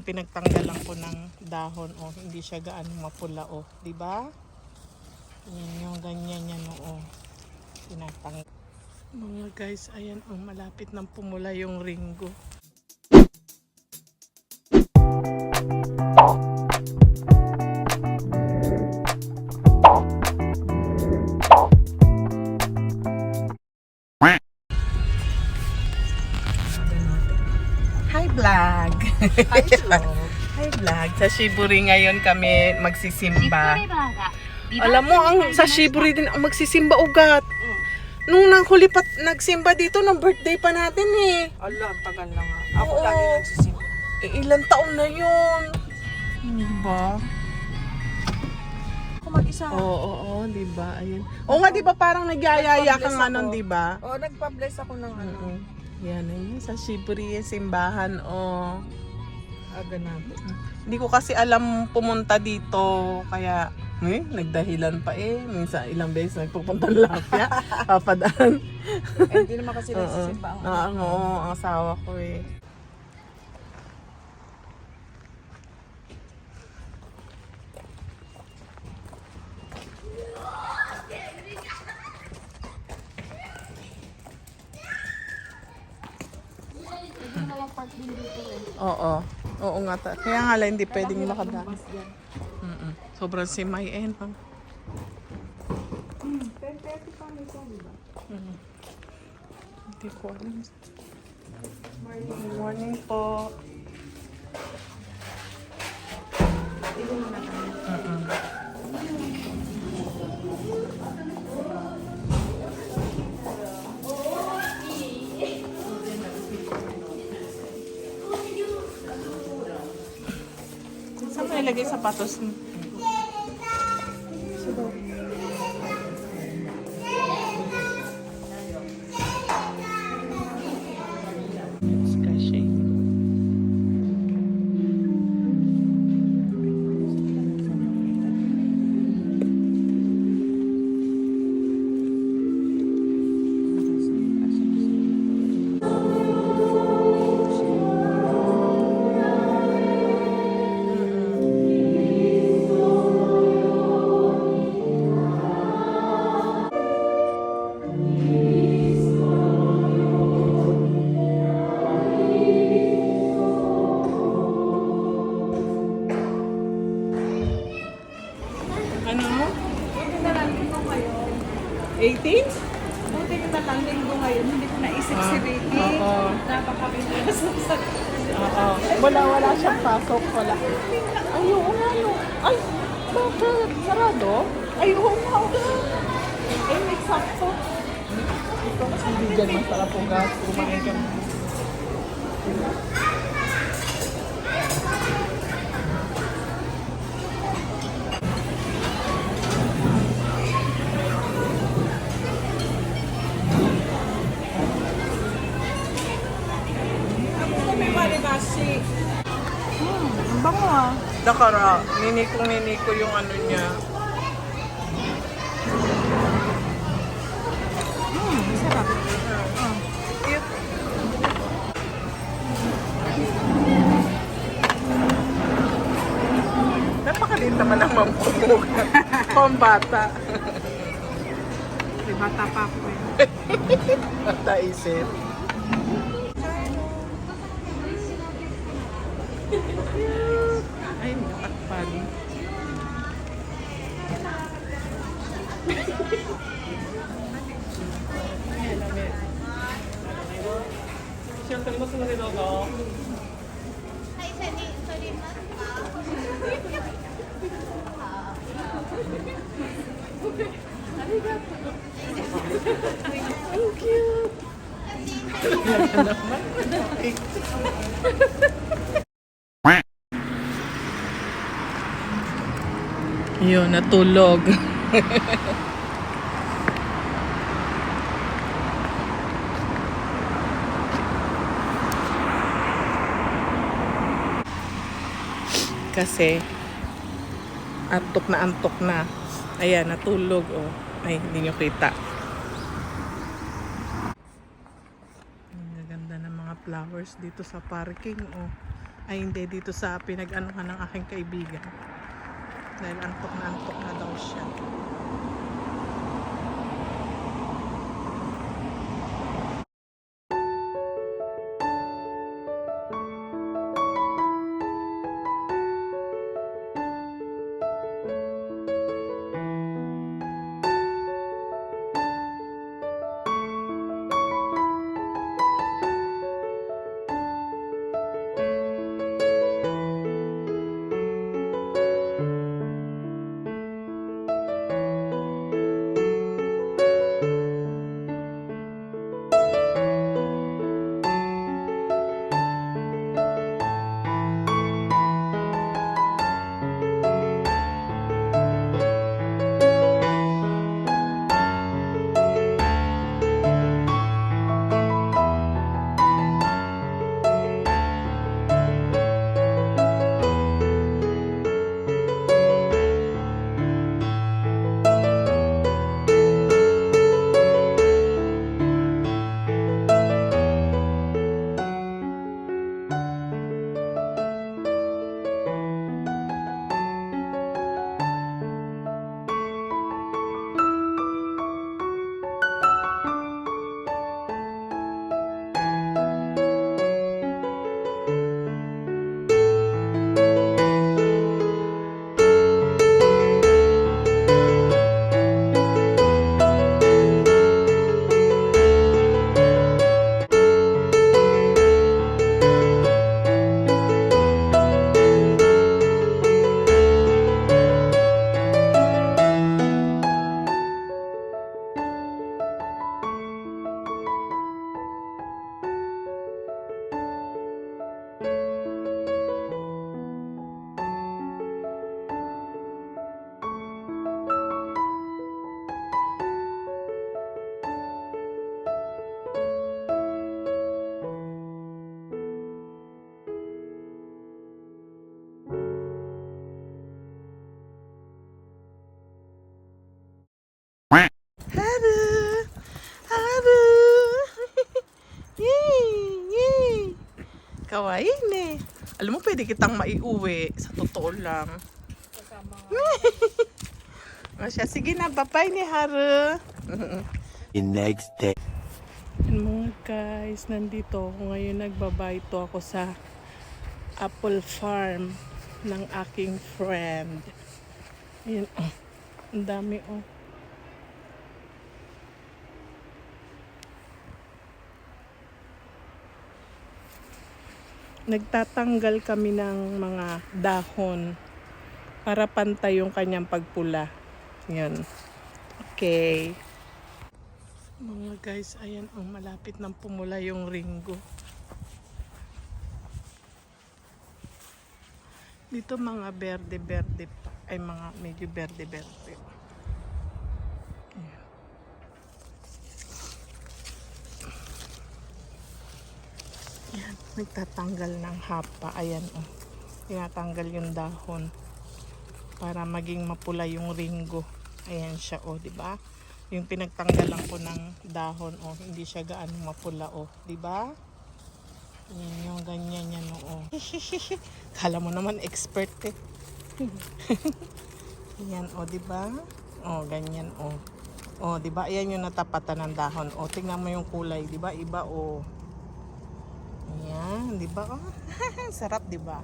pinagtanggalan ko ng dahon, oh, hindi siya gaano mapula, oh, di ba? Yan yung ganyan yan, oh. Pinatanggal. Mga guys, ayan, oh, malapit nang pumula yung ringgo. Hi vlog! Hi vlog! Sa Shiburi ngayon kami magsisimba. Alam mo, sa Shiburi din ang magsisimba ugat. Nung naghuli pa nagsimba dito, nung birthday pa natin eh. Ala, tagal na nga. Ako lagi nagsisimba. Ilang taon na yun. Diba? Ako mag-isa. Oo, diba? Ayan. Oo nga, diba parang nagyayaya kang ano, diba? Oo, nagpa-bless ako ng ano. Yan, ayun. Sa Shiburi simbahan, oh. Aga natin. Hindi ko kasi alam pumunta dito, kaya nagdahilan pa eh. Minsan ilang beses nagpupunta ng Lapia, papadaan. Hindi naman kasi nagsisimba ang ang asawa ko eh. Oo nga. Kaya nga lang hindi pwedeng makadaan. Sobrang simay eh. 10:30 pa nito, diba? Hindi ko alam. Morning po. Saan mo ilagay sapatos mo? Ano? Buti na lang linggo ngayon. 18? Buti na lang linggo ngayon. Hindi ko naisip si Ricky. Oo. Napakapinasok sa... Oo. Wala siyang pasok. Wala. Ay, oo nga. Ay, bakit? Sarado? Ay, oo nga. Ay, may sakto. Ito kasi hindi dyan masarap po gas. Kumain ka na. May maribasi. Ang bango ah. Dakara, niniko yung ano niya. Sarap. Cute. Napakaliit naman ang mamumuga. Pambata. May bata pa ako eh. Bata isip. Ay, nakakpan. Siyempre, mas na rin ako. Ang cute. Talaga naman. Yun, natulog. Kasi antok na. Ayan, natulog. Oh. Ay, hindi nyo kita. Ang ganda ng mga flowers dito sa parking. Oh. Ay hindi, dito sa pinag-anuhan ng aking kaibigan. Dahil antok na daw siya. Haru! Haru! Yay! Yay! Kawaii ne. Alam mo, pwede kitang maiuwi. Sa totoo lang. O siya, sige na, bye-bye ni Haru. The next day. Mga guys, nandito ako ngayon. Nagbabayto ako sa apple farm ng aking friend. Ayan, oh. Ang dami, oh. Nagtatanggal kami ng mga dahon para pantay yung kanyang pagpula. Yan. Okay. Mga guys, ayan ang malapit ng pumula yung ringgo. Dito mga berde-berde pa. Ay mga medyo berde-berde. Ayan. Ayan, nagtatanggal ng hapa. Ayan, oh. Tinatanggal yung dahon para maging mapula yung ringgo. Ayan siya, oh, di ba? Yung pinagtanggalan ko ng dahon, oh, hindi siya gaano mapula, oh, di ba? Ayan yung ganyan yan, oh. Kala mo naman expert eh. Ayan, oh, di ba? Oh, ganyan, oh. Oh, di ba? Ayan yung natapatan ng dahon. Oh, tingnan mo yung kulay, di ba? Iba, oh. Ayan, di ba? Oh, sarap, di ba?